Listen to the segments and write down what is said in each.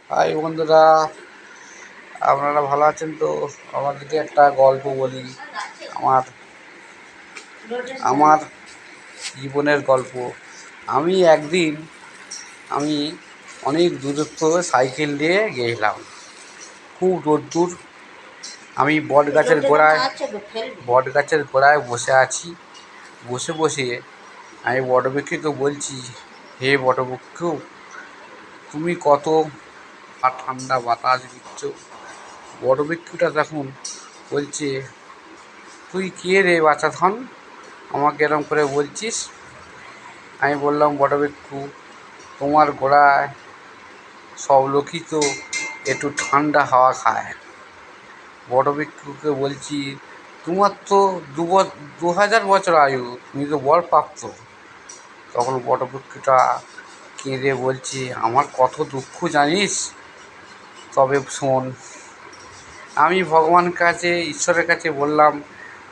High বন্ধুরা, আপনারা ভালো আছেন তো? আমাদেরকে একটা গল্প বলি। আমার আমার জীবনের গল্প। একদিন আমি অনেক দূরত্ব সাইকেল দিয়ে গেছিলাম, খুব রোদ্দুর। আমি বট গাছের গোড়ায় বসে আছি। বসে বসে আমি বটবৃক্ষকে বলছি, হে বটবৃক্ষ, তুমি কত ঠান্ডা বাতাস দিচ্ছ। বটবৃক্ষটা তখন বলছে, তুই কে রে বাছাধন, আমাকে এরম করে বলছিস? আমি বললাম, বটবৃক্ষ, তোমার গোড়ায় সব লোকই তো একটু ঠান্ডা হাওয়া খায়। বটবৃক্ষকে বলছি, তোমার তো 2000 বছর আয়ু, তুমি তো বর প্রাপ্ত। তখন বটবৃক্ষটা কেঁদে বলছে, আমার কত দুঃখ জানিস? তবে শোন, আমি ঈশ্বরের কাছে বললাম,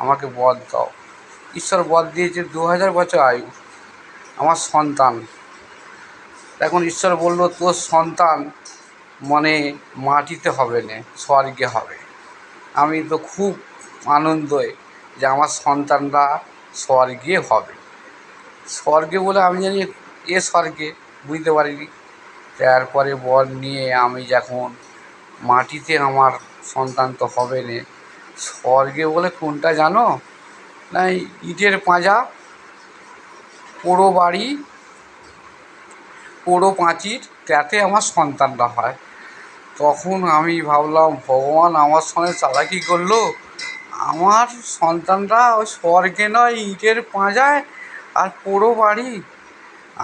আমাকে বর দাও। ঈশ্বর বর দিয়েছে 2000 বছর আয়ু, আমার সন্তান। এখন ঈশ্বর বলল, তোর সন্তান মানে মাটিতে হবে না, স্বর্গে হবে। আমি তো খুব আনন্দে যে আমার সন্তানরা স্বর্গে হবে। স্বর্গে বলে আমি জানি স্বর্গে, বুঝতে পারিনি। তারপরে বর নিয়ে আমি যখন মাটিতে, আমার সন্তান তো হবে না, স্বর্গে বলে কোনটা জানো? না, ইটের পাঁজা, পোড়ো বাড়ি, পোড়ো পাঁচির, তাতে আমার সন্তানরা হয়। তখন আমি ভাবলাম, ভগবান আমার সঙ্গে চালাকি করলো। আমার সন্তানরা ওই স্বর্গে নয়, ইটের পাঁজায় আর পোড়ো বাড়ি।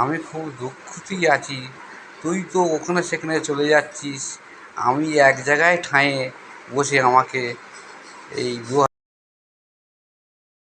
আমি খুব দুঃখতেই আছি। তুই তো ওখানে সেখানে চলে যাচ্ছিস, আমি এক জায়গায় ঠাঁয়ে বসে আমাকে এই